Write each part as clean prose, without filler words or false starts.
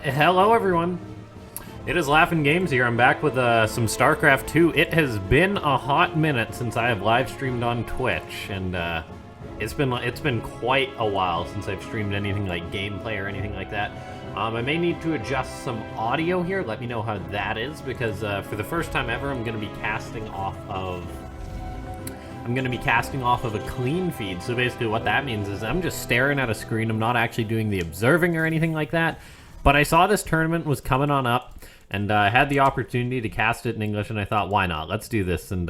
Hello everyone, it is LaughNgamez here. I'm back with some Starcraft 2. It has been a hot minute since I have live streamed on Twitch, and it's been quite a while since I've streamed anything like gameplay or anything like that. I may need to adjust some audio here. Let me know how that is, because for the first time ever, I'm going to be casting off of a clean feed. So basically what that means is I'm just staring at a screen. I'm not actually doing the observing or anything like that. But I saw this tournament was coming on up, and I had the opportunity to cast it in English, and I thought, why not? Let's do this, and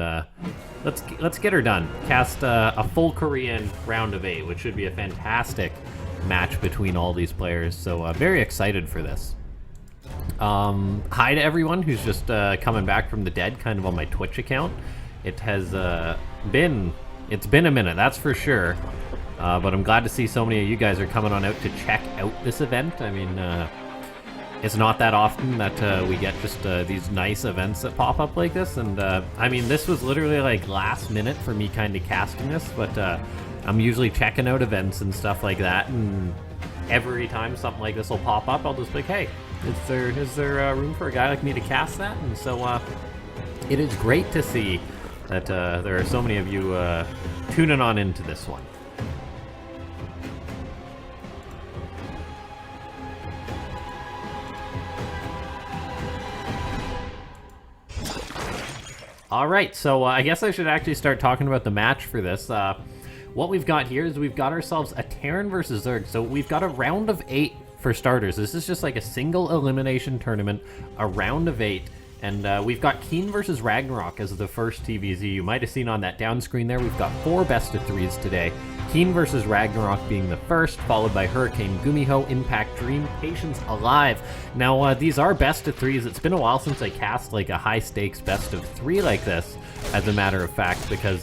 let's get her done. Cast a full Korean round of 8, which should be a fantastic match between all these players. So very excited for this. Hi to everyone who's just coming back from the dead, kind of on my Twitch account. It has been a minute, that's for sure. But I'm glad to see so many of you guys are coming on out to check out this event. I mean, it's not that often that we get just these nice events that pop up like this. And I mean, this was literally like last minute for me kind of casting this, but I'm usually checking out events and stuff like that. And every time something like this will pop up, I'll just be like, hey, is there room for a guy like me to cast that? And so it is great to see that there are so many of you tuning on into this one. Alright, so I guess I should actually start talking about the match for this. What we've got here is we've got ourselves a Terran versus Zerg. So we've got a round of 8 for starters. This is just like a single elimination tournament, a round of 8. And we've got KeeN versus Ragnarok as the first TvZ. You might have seen on that down screen there, we've got 4 best of 3s today. KeeN versus Ragnarok being the first, followed by Hurricane, Gumiho, Impact, Dream, Patience, Alive. Now, these are best of 3s. It's been a while since I cast like a high-stakes best of 3 like this, as a matter of fact, because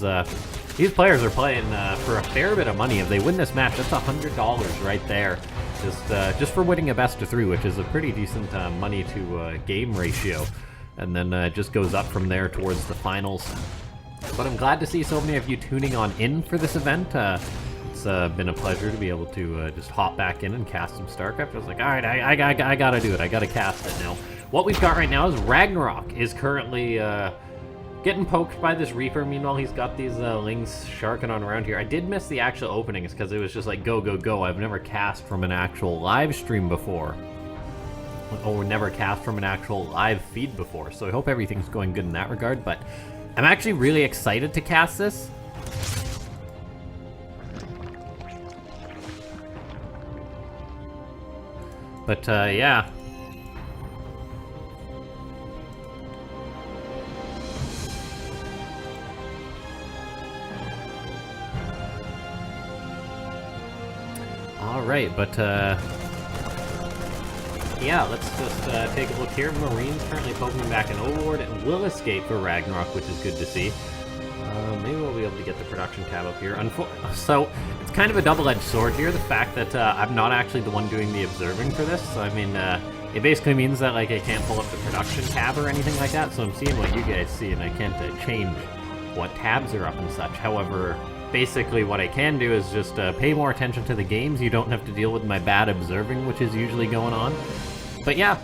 these players are playing for a fair bit of money. If they win this match, that's $100 right there, just for winning a best of 3, which is a pretty decent money to game ratio. And then it just goes up from there towards the finals. But I'm glad to see so many of you tuning on in for this event. It's been a pleasure to be able to just hop back in and cast some Starcraft. I was like, alright, I gotta do it. I gotta cast it now. What we've got right now is Ragnarok is currently getting poked by this Reaper. Meanwhile, he's got these Lings sharking on around here. I did miss the actual openings because it was just like go, go, go. I've never cast from an actual live stream before. Or never cast from an actual live feed before, so I hope everything's going good in that regard. But I'm actually really excited to cast this. But yeah. Alright, but yeah, let's just take a look here. Marines currently poking back an Overlord and will escape for Ragnarok, which is good to see. Maybe we'll be able to get the production tab up here. So, it's kind of a double-edged sword here, the fact that I'm not actually the one doing the observing for this. So, I mean, it basically means that like I can't pull up the production tab or anything like that, so I'm seeing what you guys see, and I can't change what tabs are up and such. However, basically what I can do is just pay more attention to the games. You don't have to deal with my bad observing, which is usually going on. But yeah,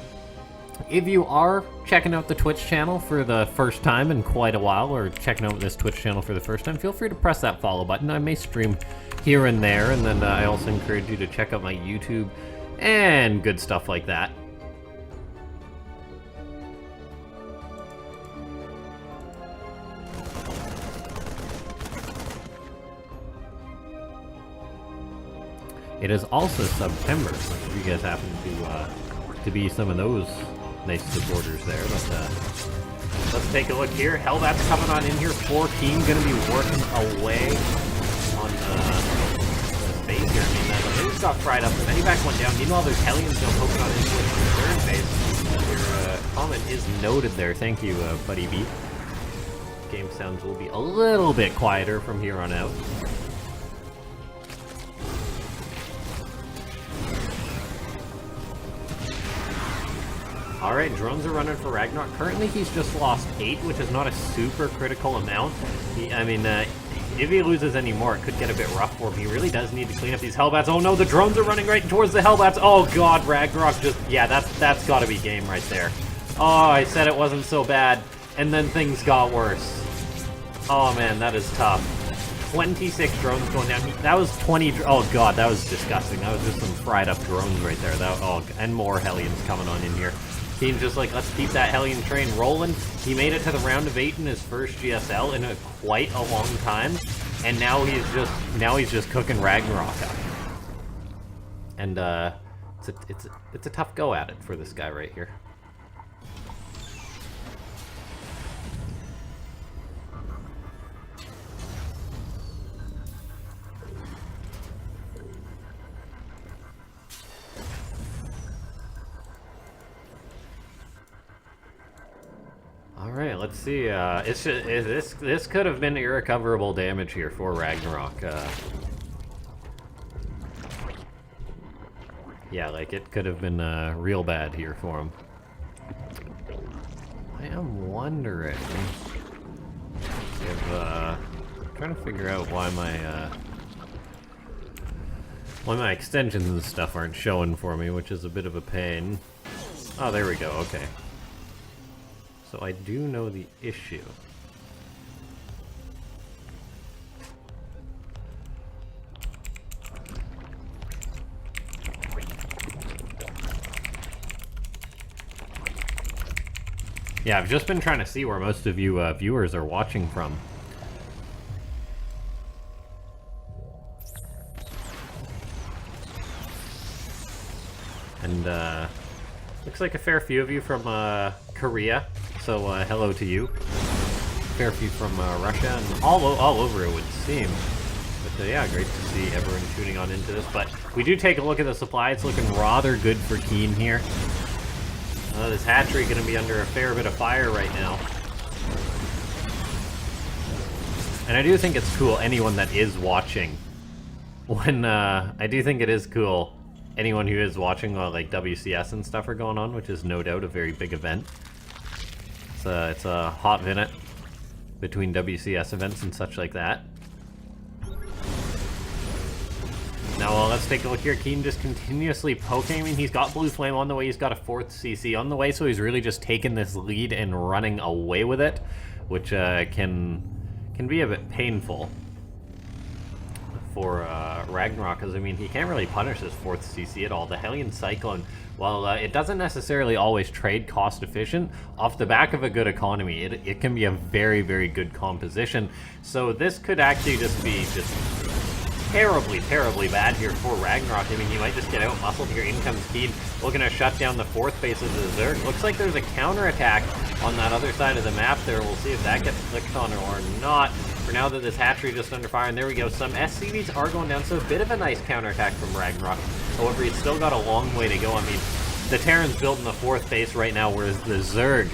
if you are checking out the Twitch channel for the first time in quite a while, or checking out this Twitch channel for the first time, feel free to press that follow button. I may stream here and there, and then I also encourage you to check out my YouTube and good stuff like that. It is also September, so if you guys happen to be some of those nice supporters there. But let's take a look here. Hellbat's coming on in here for KeeN, gonna be working away on the base here. I mean, the base got fried up, the Medivac went down. Meanwhile, there's Hellions still poking on into the third base. Your comment is noted there. Thank you, Buddy B. Game sounds will be a little bit quieter from here on out. Alright, drones are running for Ragnarok. Currently, he's just lost 8, which is not a super critical amount. if he loses any more, it could get a bit rough for him. He really does need to clean up these Hellbats. Oh no, the drones are running right towards the Hellbats. Oh god, Ragnarok just... Yeah, that's gotta be game right there. Oh, I said it wasn't so bad, and then things got worse. Oh man, that is tough. 26 drones going down. That was 20... Oh god, that was disgusting. That was just some fried up drones right there. Oh, and more Hellions coming on in here. KeeN's just like, let's keep that Hellion train rolling. He made it to the round of 8 in his first GSL in quite a long time, and now he's just cooking Ragnarok up. And it's a tough go at it for this guy right here. Alright, let's see. This could have been irrecoverable damage here for Ragnarok. Yeah, like it could have been real bad here for him. I am wondering if I'm trying to figure out why my extensions and stuff aren't showing for me, which is a bit of a pain. Oh, there we go. Okay. So I do know the issue. Yeah, I've just been trying to see where most of you viewers are watching from. And looks like a fair few of you from Korea. So hello to you. Fair few from Russia and all over it would seem. But yeah, great to see everyone tuning on into this. But we do take a look at the supply. It's looking rather good for KeeN here. This hatchery going to be under a fair bit of fire right now. And I do think it's cool, anyone that is watching. When, I do think it is cool, anyone who is watching while, like, WCS and stuff are going on, which is no doubt a very big event. It's a hot minute between WCS events and such like that. Now, let's take a look here. KeeN just continuously poking. I mean, he's got Blue Flame on the way. He's got a 4th CC on the way, so he's really just taken this lead and running away with it, which can be a bit painful for Ragnarok, because, I mean, he can't really punish his 4th CC at all. The Hellion Cyclone, while it doesn't necessarily always trade cost efficient, off the back of a good economy, it can be a very, very good composition. So this could actually just be terribly, terribly bad here for Ragnarok. I mean, he might just get out muscled here. In comes KeeN, looking to shut down the 4th base of the Zerg. Looks like there's a counterattack on that other side of the map there. We'll see if that gets clicked on or not. For now that this hatchery just under fire, and there we go. Some SCVs are going down, so a bit of a nice counterattack from Ragnarok. However, he's still got a long way to go. I mean, the Terran's building the 4th base right now, whereas the Zerg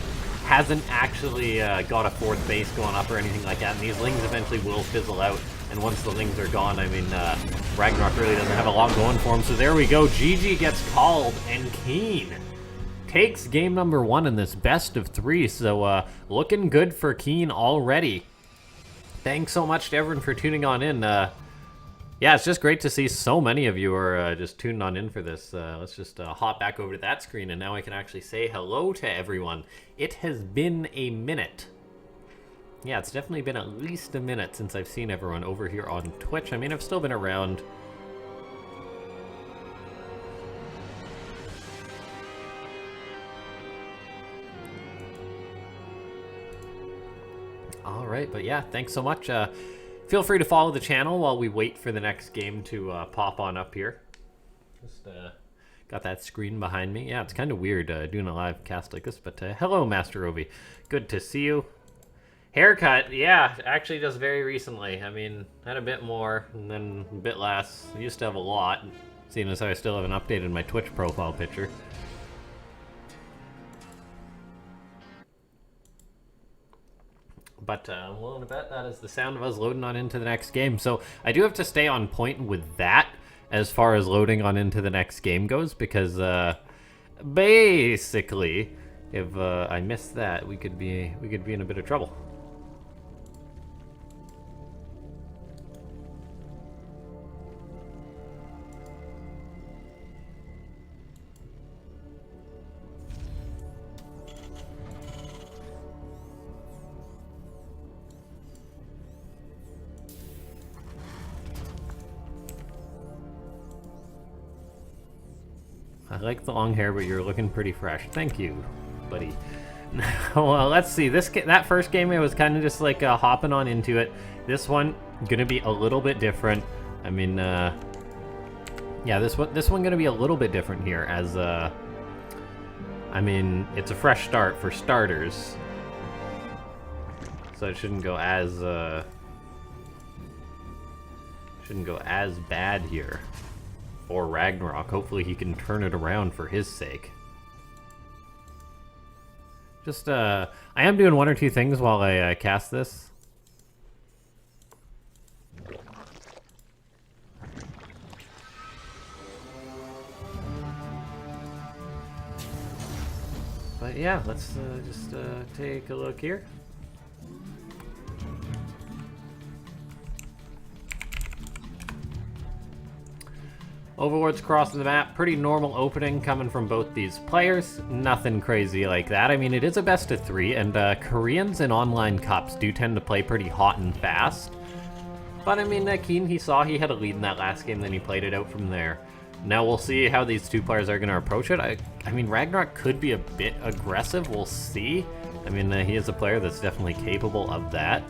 hasn't actually got a 4th base going up or anything like that, and these Lings eventually will fizzle out. And once the Lings are gone, I mean, Ragnarok really doesn't have a lot going for him. So there we go. GG gets called, and KeeN takes game number 1 in this best of 3. So looking good for KeeN already. Thanks so much to everyone for tuning on in. Yeah, it's just great to see so many of you are just tuned on in for this. Let's just hop back over to that screen, and now I can actually say hello to everyone. It has been a minute. Yeah, it's definitely been at least a minute since I've seen everyone over here on Twitch. I mean, I've still been around. Alright, but yeah, thanks so much. Feel free to follow the channel while we wait for the next game to pop on up here. Just got that screen behind me. Yeah, it's kind of weird doing a live cast like this, but hello, Master Ovi. Good to see you. Haircut, yeah, actually just very recently. I mean, had a bit more and then a bit less. I used to have a lot, seeing as I still haven't updated my Twitch profile picture. But I'm willing to bet that is the sound of us loading on into the next game. So I do have to stay on point with that as far as loading on into the next game goes, because basically, if I miss that, we could be in a bit of trouble. I like the long hair, but you're looking pretty fresh. Thank you, buddy. Well, let's see. That first game, it was kind of just like hopping on into it. This one gonna be a little bit different. I mean, yeah, this one gonna be a little bit different here. As I mean, it's a fresh start for starters, so it shouldn't go as bad here. Or Ragnarok. Hopefully he can turn it around for his sake. Just, I am doing one or two things while I cast this. But yeah, let's just take a look here. Overlords crossing the map, pretty normal opening coming from both these players. Nothing crazy like that. I mean, it is a best of 3, and Koreans in online cups do tend to play pretty hot and fast. But I mean, KeeN, he saw he had a lead in that last game, then he played it out from there. Now we'll see how these two players are going to approach it. I mean, Ragnarok could be a bit aggressive, we'll see. I mean, he is a player that's definitely capable of that.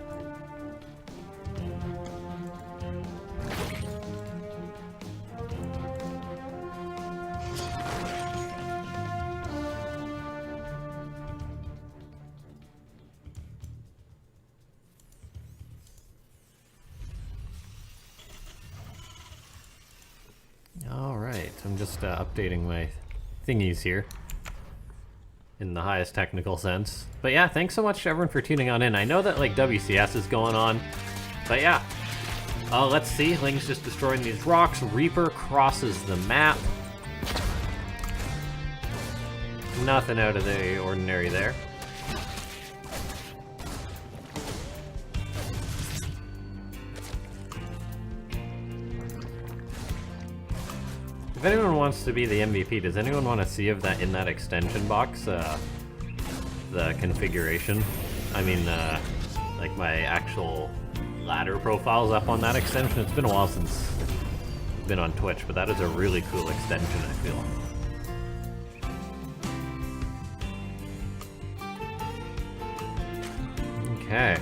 Alright, I'm just updating my thingies here in the highest technical sense. But yeah, thanks so much everyone for tuning on in. I know that like WCS is going on, but yeah. Let's see, Ling's just destroying these rocks. Reaper crosses the map. Nothing out of the ordinary there. If anyone wants to be the MVP, does anyone want to see if that in that extension box, the configuration? I mean, like my actual ladder profile's up on that extension. It's been a while since I've been on Twitch, but that is a really cool extension, I feel. Okay.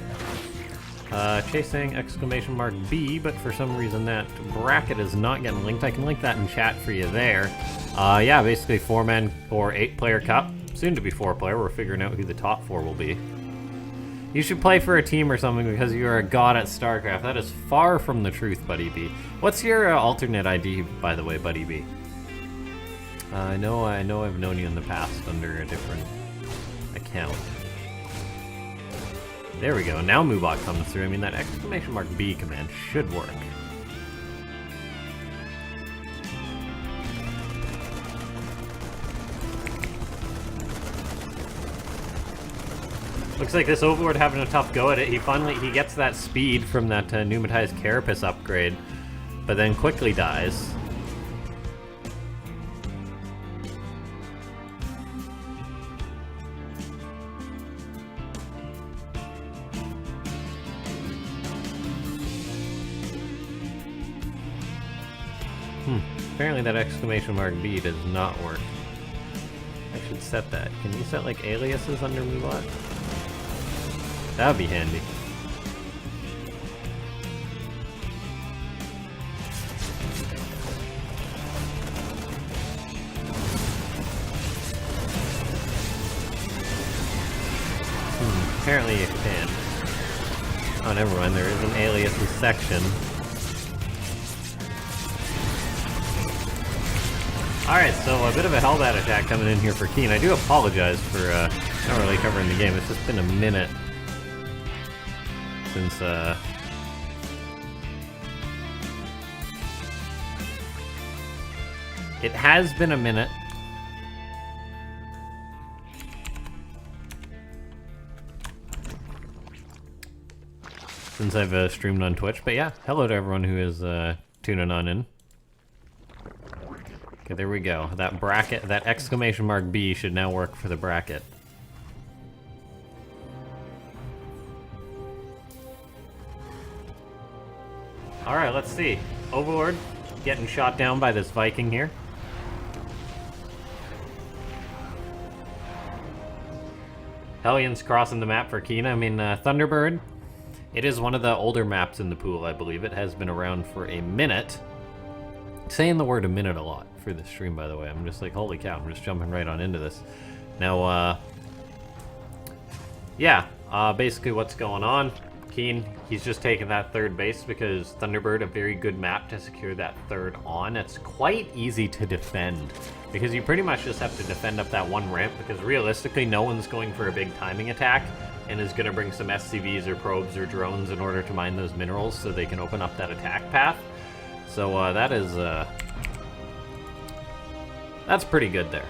Chasing exclamation mark B, but for some reason that bracket is not getting linked. I can link that in chat for you there. Yeah, basically 4-man or 8-player cup. Soon to be 4-player. We're figuring out who the top 4 will be. You should play for a team or something because you are a god at Starcraft. That is far from the truth, Buddy B. What's your alternate ID, by the way, Buddy B? I know I've known you in the past under a different account. There we go, now Moobot comes through. I mean, that exclamation mark B command should work. Looks like this Overlord having a tough go at it. He gets that speed from that pneumatized carapace upgrade, but then quickly dies. Apparently that exclamation mark B does not work. I should set that. Can you set like aliases under Moobot? That would be handy. Apparently you can. Oh, never mind. There is an aliases section. Alright, so a bit of a Hellbat attack coming in here for KeeN. I do apologize for not really covering the game. It's just been a minute since it has been a minute since I've streamed on Twitch. But yeah, hello to everyone who is tuning on in. Okay, there we go. That bracket, that exclamation mark B should now work for the bracket. Alright, let's see. Overlord getting shot down by this Viking here. Hellions crossing the map for KeeN. I mean, Thunderbird, it is one of the older maps in the pool, I believe. It has been around for a minute. Saying the word a minute a lot for this stream, by the way. I'm just like, holy cow, I'm just jumping right on into this. Now, yeah, basically what's going on. KeeN, he's just taking that third base because Thunderbird, a very good map to secure that third on. It's quite easy to defend because you pretty much just have to defend up that one ramp because realistically no one's going for a big timing attack and is going to bring some SCVs or probes or drones in order to mine those minerals so they can open up that attack path. So that is, that's pretty good there.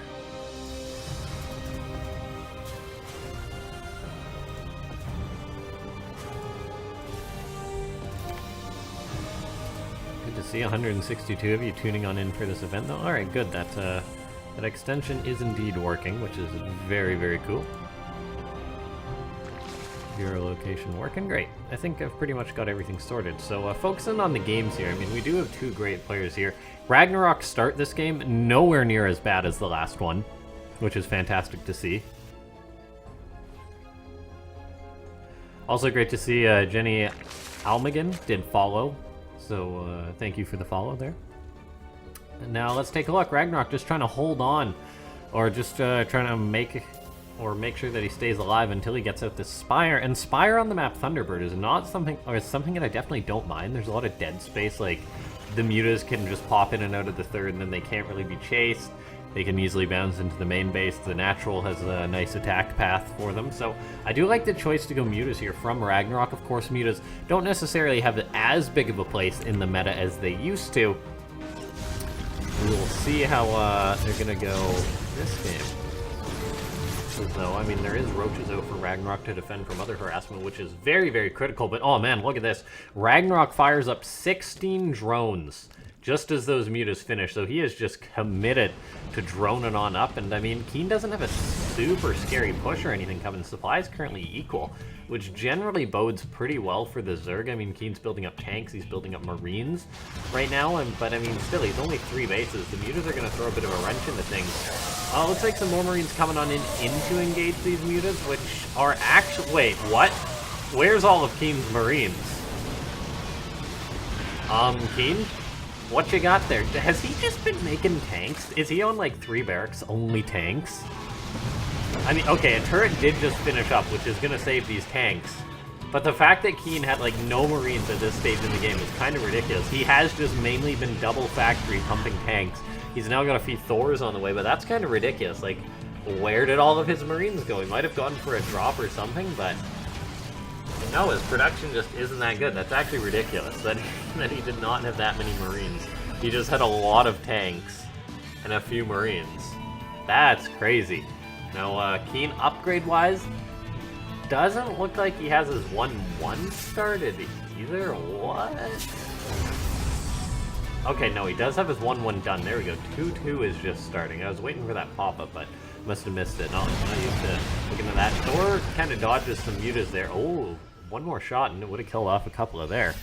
See 162 of you tuning on in for this event though. Alright, good. That extension is indeed working, which is very, very cool. Your location working great. I think I've pretty much got everything sorted. So focusing on the games here, I mean, we do have two great players here. Ragnarok start this game nowhere near as bad as the last one, which is fantastic to see. Also great to see Jenny Almagan did follow. So, thank you for the follow there. And now let's take a look. Ragnarok just trying to hold on, or just trying to make sure that he stays alive until he gets out this Spire. And Spire on the map Thunderbird is not something, or is something that I definitely don't mind. There's a lot of dead space, like the mutas can just pop in and out of the third, and then they can't really be chased. They can easily bounce into the main base. The natural has a nice attack path for them. So I do like the choice to go mutas here from Ragnarok. Of course, mutas don't necessarily have as big of a place in the meta as they used to. We will see how they're going to go this game. Though, I mean, there is roaches out for Ragnarok to defend from other harassment, which is very, very critical. But, oh man, look at this. Ragnarok fires up 16 drones just as those mutas finish, so he is just committed to droning on up. And I mean, KeeN doesn't have a super scary push or anything coming. Supply is currently equal, which generally bodes pretty well for the Zerg. I mean, KeeN's building up tanks, he's building up Marines right now, but I mean, still, he's only 3 bases. The mutas are going to throw a bit of a wrench into things. Looks like some more Marines coming on in to engage these mutas, which are actually... Wait, what? Where's all of KeeN's Marines? KeeN? What you got there? Has he just been making tanks? Is he on like 3 barracks, only tanks? I mean, okay, a turret did just finish up, which is gonna save these tanks. But the fact that KeeN had like no Marines at this stage in the game is kind of ridiculous. He has just mainly been double factory pumping tanks. He's now got a few Thors on the way, but that's kind of ridiculous. Like, where did all of his Marines go? He might have gone for a drop or something, but no, his production just isn't that good. That's actually ridiculous that he did not have that many Marines. He just had a lot of tanks and a few Marines. That's crazy. Now, KeeN upgrade-wise, doesn't look like he has his 1-1 started either. What? Okay, no, he does have his 1-1 done. There we go. 2-2 is just starting. I was waiting for that pop-up, but must have missed it. Not used to looking at that. Thor kind of dodges some mutas there. Oh, one more shot and it would have killed off a couple of there.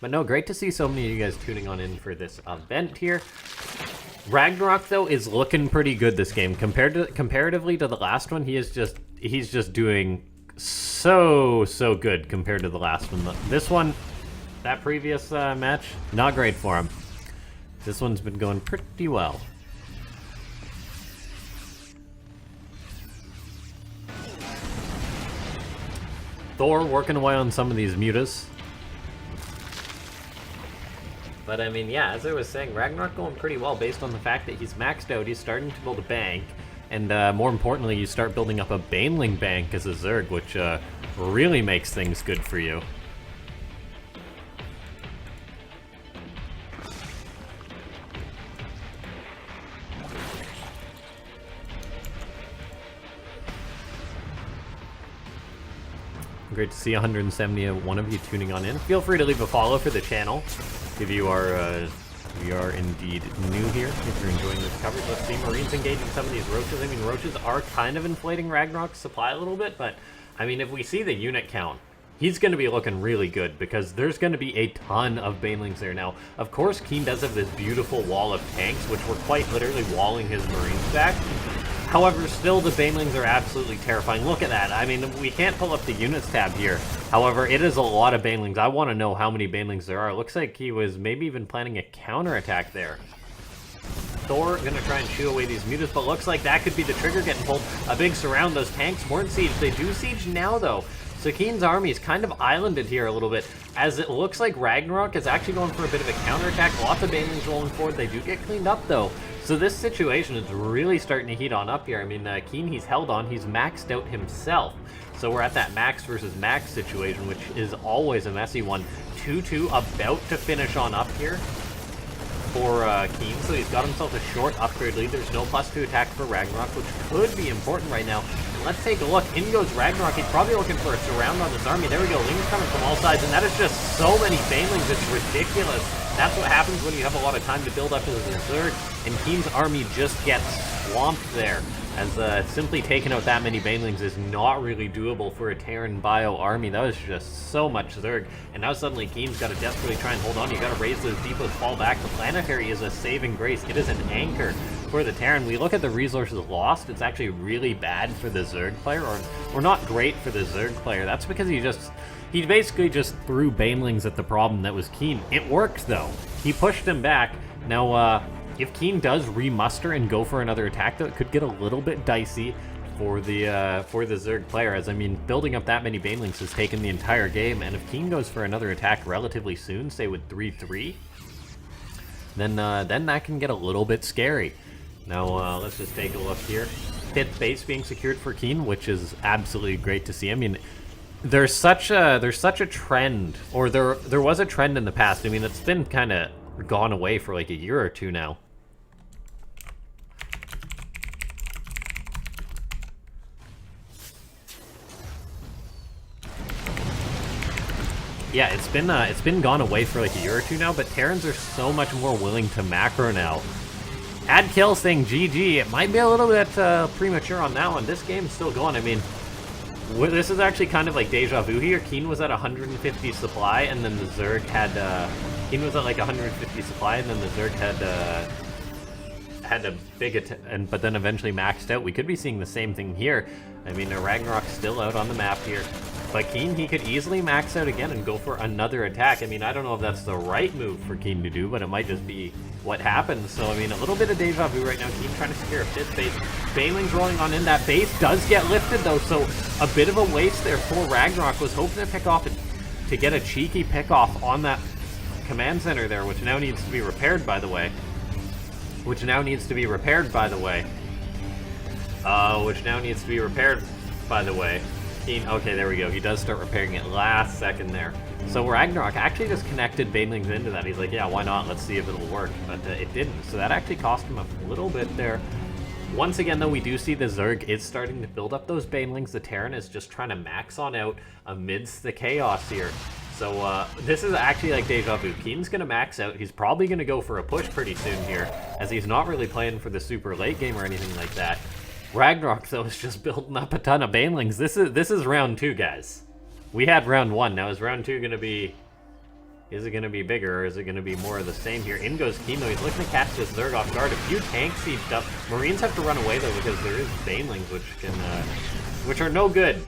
But no, great to see so many of you guys tuning on in for this event here. Ragnarok though is looking pretty good this game comparatively to the last one. He's just doing so good compared to the last one. This one, that previous match, not great for him. This one's been going pretty well. Thor working away on some of these mutas. But I mean, yeah, as I was saying, Ragnarok going pretty well based on the fact that he's maxed out, he's starting to build a bank, and more importantly, you start building up a Baneling bank as a Zerg, which really makes things good for you. Great to see 171 of you tuning on in. Feel free to leave a follow for the channel if you are indeed new here, if you're enjoying this coverage. Let's see Marines engaging some of these roaches. I mean, roaches are kind of inflating Ragnarok's supply a little bit, but I mean, if we see the unit count, he's going to be looking really good because there's going to be a ton of Banelings there now. Of course, KeeN does have this beautiful wall of tanks, which were quite literally walling his Marines back. However, still the banelings are absolutely terrifying. Look at that. I mean, we can't pull up the units tab here. However, it is a lot of banelings. I want to know how many banelings there are. It looks like he was maybe even planning a counterattack there. Thor gonna try and shoot away these mutas, but looks like that could be the trigger getting pulled. A big surround. Those tanks weren't sieged. They do siege now, though. So KeeN's army is kind of islanded here a little bit, as it looks like Ragnarok is actually going for a bit of a counterattack. Lots of banelings rolling forward. They do get cleaned up, though. So this situation is really starting to heat on up here. I mean, KeeN, he's held on. He's maxed out himself. So we're at that max versus max situation, which is always a messy one. 2-2 about to finish on up here for KeeN, so he's got himself a short upgrade lead. There's no +2 attack for Ragnarok, which could be important right now. And let's take a look. In goes Ragnarok. He's probably looking for a surround on this army. There we go. Lings coming from all sides, and that is just so many banelings. It's ridiculous. That's what happens when you have a lot of time to build up to the Zerg, and KeeN's army just gets swamped there, as simply taking out that many banelings is not really doable for a Terran bio army. That was just so much Zerg, and now suddenly KeeN's got to desperately try and hold on. You got to raise those depots, fall back. The planetary is a saving grace. It is an anchor for the Terran. We look at the resources lost. It's actually really bad for the Zerg player, or not great for the Zerg player. That's because he basically just threw banelings at the problem that was KeeN. It worked, though. He pushed him back. Now, if KeeN does remuster and go for another attack, though, it could get a little bit dicey for the Zerg player. As I mean, building up that many banelings has taken the entire game, and if KeeN goes for another attack relatively soon, say with 3-3, then that can get a little bit scary. Now, let's just take a look here. 5th base being secured for KeeN, which is absolutely great to see. I mean, there's such a trend, or there was a trend in the past. I mean, it's been kind of gone away for like a year or two now. Yeah, it's been gone away for like a year or two now, but Terrans are so much more willing to macro now. Add kill saying GG. It might be a little bit premature on that one. This game's still going. I mean, this is actually kind of like deja vu here. KeeN was at 150 supply, and then the Zerg had KeeN was at like 150 supply, and then the Zerg had a big but then eventually maxed out. We could be seeing the same thing here. I mean, Ragnarok's still out on the map here, but KeeN, he could easily max out again and go for another attack. I mean, I don't know if that's the right move for KeeN to do, but it might just be what happens. So, I mean, a little bit of deja vu right now. KeeN trying to secure a 5th base. Banelings rolling on in. That base does get lifted, though, so a bit of a waste there for Ragnarok. Was hoping to pick off to get a cheeky pick off on that command center there, which now needs to be repaired, by the way. Which now needs to be repaired, by the way. KeeN, okay, there we go. He does start repairing it last second there. So Ragnarok actually just connected banelings into that. He's like, yeah, why not? Let's see if it'll work. But it didn't. So that actually cost him a little bit there. Once again, though, we do see the Zerg is starting to build up those banelings. The Terran is just trying to max on out amidst the chaos here. So this is actually like deja vu. KeeN's going to max out. He's probably going to go for a push pretty soon here, as he's not really playing for the super late game or anything like that. Ragnarok, though, is just building up a ton of banelings. This is round 2, guys. We had round 1. Now, is round 2 going to be... Is it going to be bigger, or is it going to be more of the same here? In goes KeeN, though. He's looking to catch this Zerg off guard. A few tanks sieged up. Marines have to run away, though, because there is banelings, which are no good.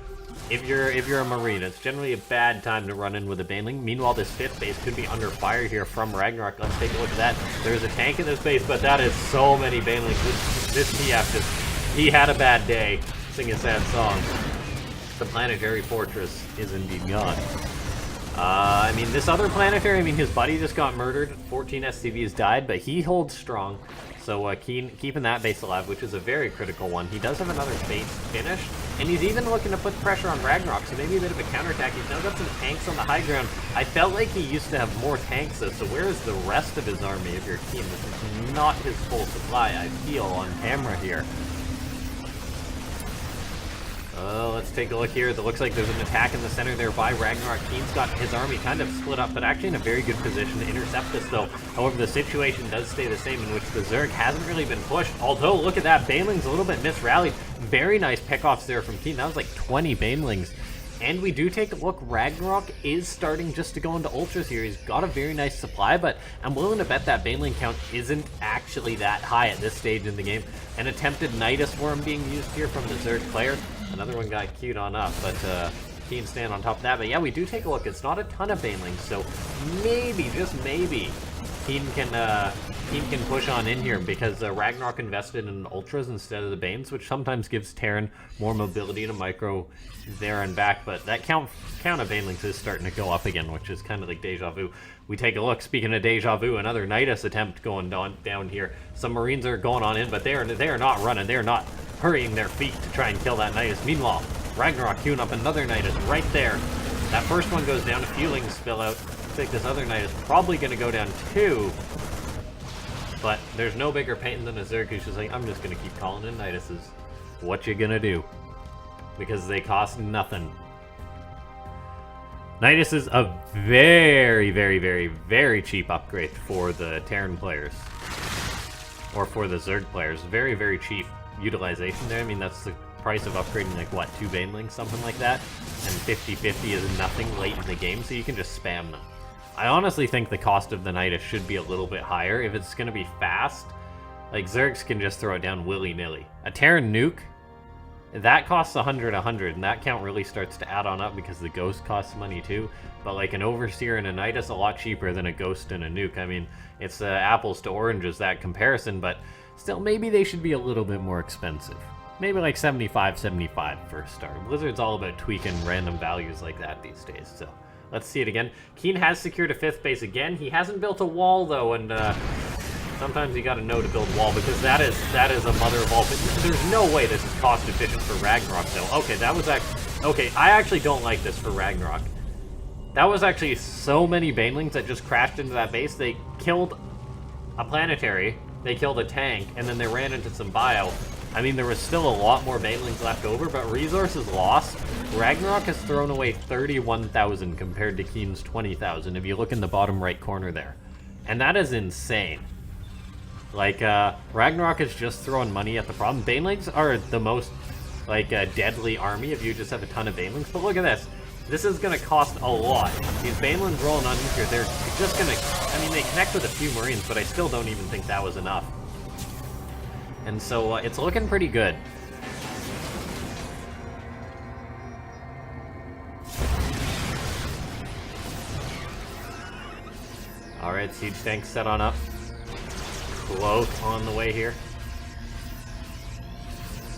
If you're a Marine, it's generally a bad time to run in with a baneling. Meanwhile, this 5th base could be under fire here from Ragnarok. Let's take a look at that. There's a tank in this base, but that is so many banelings. This TF just... He had a bad day. Sing a sad song. The planetary fortress is indeed gone. I mean, this other planetary, I mean, his buddy just got murdered. 14 SCVs died, but he holds strong. So KeeN keeping that base alive, which is a very critical one. He does have another base finished, and he's even looking to put pressure on Ragnarok, so maybe a bit of a counterattack. He's now got some tanks on the high ground. I felt like he used to have more tanks, though, so where is the rest of his army if you're KeeN? This is not his full supply, I feel, on camera here. Let's take a look here. It looks like there's an attack in the center there by Ragnarok. KeeN's got his army kind of split up, but actually in a very good position to intercept this, though. However, the situation does stay the same, in which the Zerg hasn't really been pushed. Although, look at that. Banelings a little bit misrallied. Very nice pickoffs there from KeeN. That was like 20 Banelings. And we do take a look, Ragnarok is starting just to go into Ultras here. He's got a very nice supply, but I'm willing to bet that Baneling count isn't actually that high at this stage in the game. An attempted Nidus Worm being used here from the Zerg player. Another one got queued on up, but KeeN stand on top of that. But yeah, we do take a look. It's not a ton of Banelings, so maybe, just maybe, KeeN can push on in here because Ragnarok invested in Ultras instead of the Banes, which sometimes gives Terran more mobility to micro there and back. But that count of Banelings is starting to go up again, which is kind of like deja vu. We take a look. Speaking of deja vu, another Nidus attempt going down here. Some Marines are going on in, but they are not running. They are not hurrying their feet to try and kill that Nidus. Meanwhile, Ragnarok queuing up another Nidus right there. That first one goes down. A few spill out. I think this other Nidus probably going to go down too. But there's no bigger pain than a Zerg who's just like, I'm just going to keep calling in Niduses. What you gonna do? Because they cost nothing. Nidus is a very, very, very, very cheap upgrade for the Terran players. Or for the Zerg players. Very, very cheap utilization there. I mean, that's the price of upgrading, like, what, 2 Banelings, something like that? And 50-50 is nothing late in the game, so you can just spam them. I honestly think the cost of the Nidus should be a little bit higher. If it's going to be fast, like, Zergs can just throw it down willy-nilly. A Terran nuke, that costs 100, and that count really starts to add on up because the Ghost costs money too. But like an Overseer and a Nidus, a lot cheaper than a Ghost and a nuke. I mean, it's apples to oranges, that comparison, but still, maybe they should be a little bit more expensive. Maybe like 75 for a start. Blizzard's all about tweaking random values like that these days, so let's see it again. KeeN has secured a 5th base again. He hasn't built a wall, though, and sometimes you gotta know to build a wall, because that is a mother of all. But there's no way this is cost efficient for Ragnarok, though. Okay, that was actually... Okay, I actually don't like this for Ragnarok. That was actually so many Banelings that just crashed into that base. They killed a planetary, they killed a tank, and then they ran into some bio. I mean, there was still a lot more Banelings left over, but resources lost. Ragnarok has thrown away 31,000 compared to KeeN's 20,000, if you look in the bottom right corner there. And that is insane. Like, Ragnarok is just throwing money at the problem. Banelings are the most, like, deadly army if you just have a ton of Banelings. But look at this. This is going to cost a lot. These Banelings rolling on here, they're just going to... I mean, they connect with a few Marines, but I still don't even think that was enough. And so, it's looking pretty good. Alright, siege tank set on up. Close on the way here.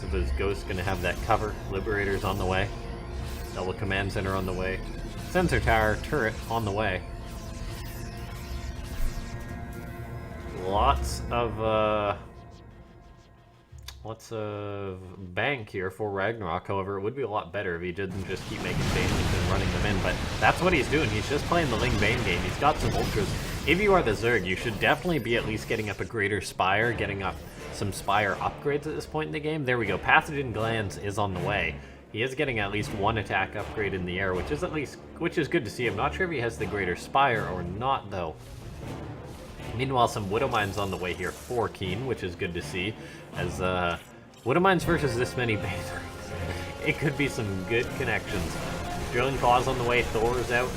So this Ghost gonna have that cover. Liberator's on the way. Double command center on the way. Sensor tower turret on the way. Lots of bank here for Ragnarok. However, it would be a lot better if he didn't just keep making Banelings and running them in, but that's what he's doing. He's just playing the Ling Bane game. He's got some Ultras. If you are the Zerg, you should definitely be at least getting up a Greater Spire, getting up some Spire upgrades at this point in the game. There we go. Pathogen Glands is on the way. He is getting at least one attack upgrade in the air, which is good to see. I'm not sure if he has the Greater Spire or not, though. Meanwhile, some Widow Mines on the way here for KeeN, which is good to see. As Widow Mines versus this many Banelings, it could be some good connections. Drilling Claws on the way, Thor's out.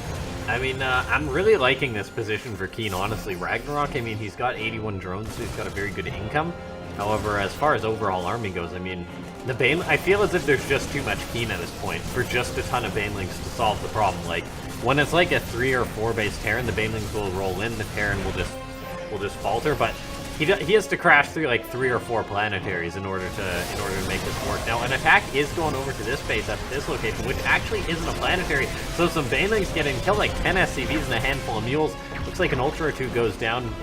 I mean, I'm really liking this position for KeeN, honestly. Ragnarok, I mean, he's got 81 drones, so he's got a very good income. However, as far as overall army goes, I mean, the Bane, I feel as if there's just too much KeeN at this point for just a ton of Banelings to solve the problem. Like, when it's like a 3 or 4 base Terran, the Banelings will roll in, the Terran will just falter, but he has to crash through like 3 or 4 planetaries in order to make this work. Now, an attack is going over to this base at this location, which actually isn't a planetary, so some Banelings getting killed, like 10 SCVs and a handful of mules. Looks like an Ultra or 2 goes down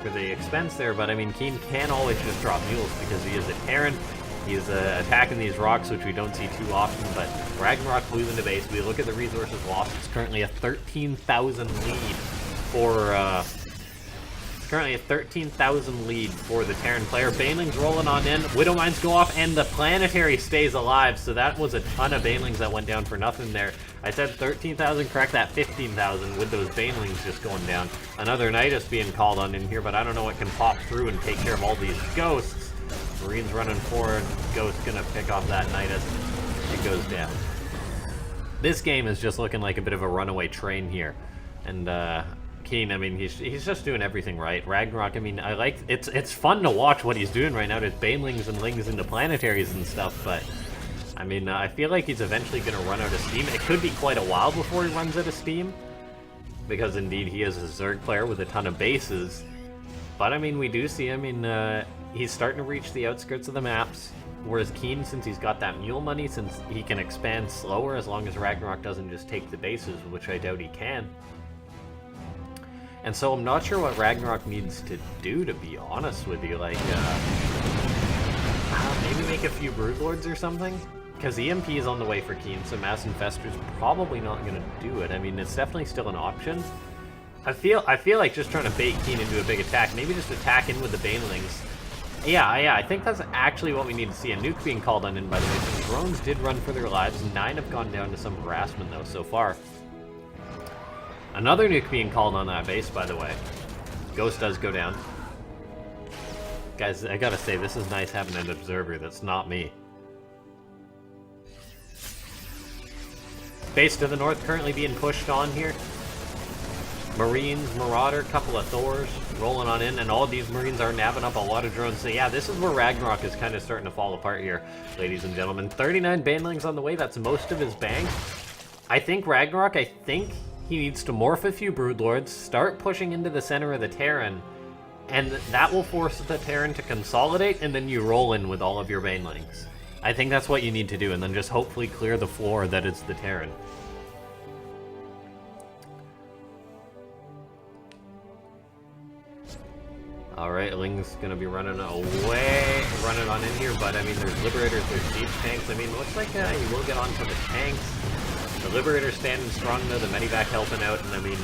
for the expense there, but I mean, KeeN can always just drop mules because he is a Terran. He's attacking these rocks, which we don't see too often, but Ragnarok losing the base. We look at the resources lost. It's currently a 13,000 lead for... Currently a 13,000 lead for the Terran player. Banelings rolling on in. Widow Mines go off, and the planetary stays alive. So that was a ton of Banelings that went down for nothing there. I said 13,000, correct that, 15,000 with those Banelings just going down. Another Nidus being called on in here, but I don't know what can pop through and take care of all these Ghosts. Marines running forward. Ghost gonna pick off that Nidus. It goes down. This game is just looking like a bit of a runaway train here. And KeeN, I mean, he's just doing everything right. Ragnarok, I mean, I like it's fun to watch what he's doing right now. There's banelings and lings into planetaries and stuff, but I mean, I feel like he's eventually going to run out of steam. It could be quite a while before he runs out of steam, because indeed he is a Zerg player with a ton of bases. But I mean, we do see, I mean, he's starting to reach the outskirts of the maps, whereas KeeN, since he's got that mule money, since he can expand slower as long as Ragnarok doesn't just take the bases, which I doubt he can. And so I'm not sure what Ragnarok needs to do, to be honest with you. Like, maybe make a few Broodlords or something? Because EMP is on the way for KeeN, so Mass Infestor's probably not going to do it. I mean, it's definitely still an option. I feel like just trying to bait KeeN into a big attack. Maybe just attack in with the Banelings. Yeah, I think that's actually what we need to see. A nuke being called on in, by the way. Some drones did run for their lives. 9 have gone down to some harassment, though, so far. Another nuke being called on that base, by the way. Ghost does go down. Guys, I gotta say, this is nice having an observer that's not me. Base to the north currently being pushed on here. Marines, Marauder, couple of Thors rolling on in, and all these Marines are nabbing up a lot of drones. So yeah, this is where Ragnarok is kind of starting to fall apart here, ladies and gentlemen. 39 Banelings on the way, that's most of his bank. I think Ragnarok, he needs to morph a few Broodlords, start pushing into the center of the Terran, and that will force the Terran to consolidate, and then you roll in with all of your Banelings. I think that's what you need to do, and then just hopefully clear the floor that is the Terran. Alright, Ling's gonna be running away, running on in here, but I mean, there's Liberators, there's Siege Tanks. I mean, looks like he will get onto the tanks. The Liberator's standing strong though, the Medivac helping out, and I mean,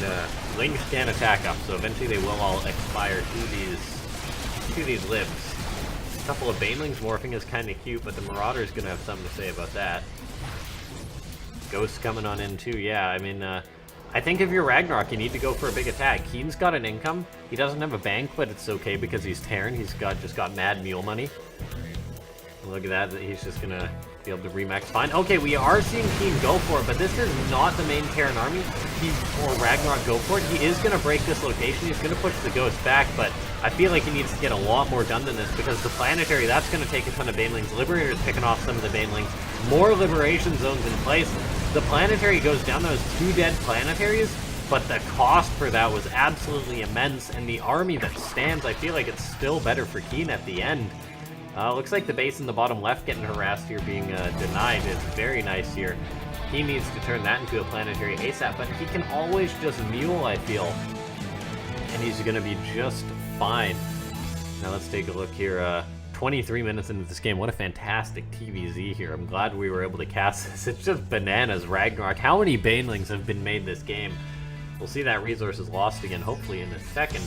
Lings can attack up, so eventually they will all expire to these libs. A couple of Banelings morphing is kind of cute, but the Marauder's gonna have something to say about that. Ghosts coming on in too, yeah, I mean, I think if you're Ragnarok, you need to go for a big attack. KeeN's got an income. He doesn't have a bank, but it's okay because he's Terran. He's just got mad mule money. Look at that. He's just gonna be able to remax fine. Okay, we are seeing KeeN go for it, but this is not the main Terran army. Or Ragnarok go for it. He is gonna break this location. He's gonna push the Ghost back, but I feel like he needs to get a lot more done than this because the Planetary, that's gonna take a ton of Banelings. Liberator's picking off some of the Banelings. More Liberation Zones in place. The Planetary goes down, those 2 dead Planetaries, but the cost for that was absolutely immense, and the army that stands, I feel like it's still better for KeeN at the end. Looks like the base in the bottom left getting harassed here, being denied. It's very nice here. He needs to turn that into a Planetary ASAP, but he can always just mule, I feel, and he's going to be just fine. Now let's take a look here. 23 minutes into this game. What a fantastic TvZ here. I'm glad we were able to cast this. It's just bananas, Ragnarok. How many Banelings have been made this game? We'll see that resource is lost again, hopefully in a second.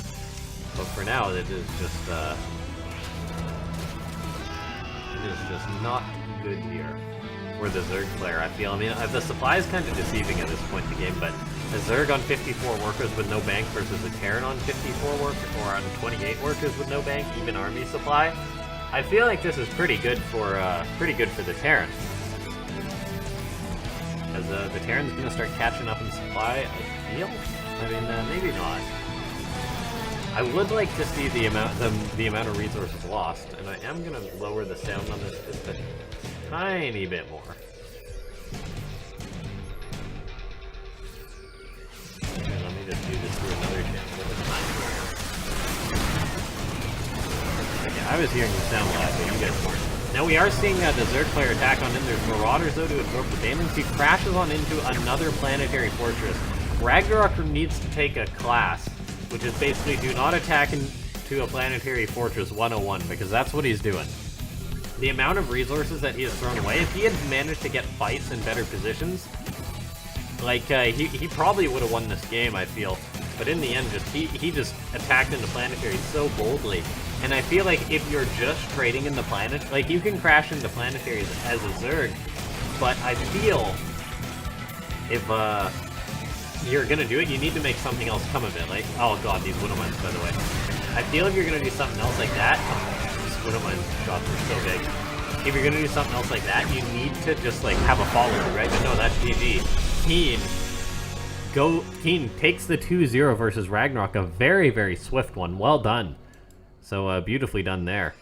But for now, it is just not good here for the Zerg player, I feel. I mean, the supply is kind of deceiving at this point in the game, but a Zerg on 54 workers with no bank versus a Terran on 54 workers, or on 28 workers with no bank, even army supply. I feel like this is pretty good for the Terran, because the Terran's gonna start catching up in supply. I feel. I mean, maybe not. I would like to see the amount of resources lost, and I am gonna lower the sound on this just a tiny bit more. Okay, let me just do this through another channel. I was hearing the sound a lot, but you guys weren't. Now we are seeing the Zerg player attack on in. There's Marauders though to absorb the Banelings. He crashes on into another Planetary Fortress. Ragnarok needs to take a class, which is basically do not attack into a Planetary Fortress 101, because that's what he's doing. The amount of resources that he has thrown away, if he had managed to get fights in better positions, like, he probably would have won this game, I feel. But in the end, he just attacked into Planetary so boldly. And I feel like if you're just trading in the planet, like, you can crash into Planetaries as a Zerg, but I feel if you're gonna do it, you need to make something else come of it. Like, oh god, these Widowmines, by the way. I feel if you're gonna do something else like that, these Widowmine shots are so big. if you're gonna do something else like that, you need to just like have a follow-through, right? But no, that's GG. KeeN takes the 2-0 versus Ragnarok, a very, very swift one. Well done. So beautifully done there.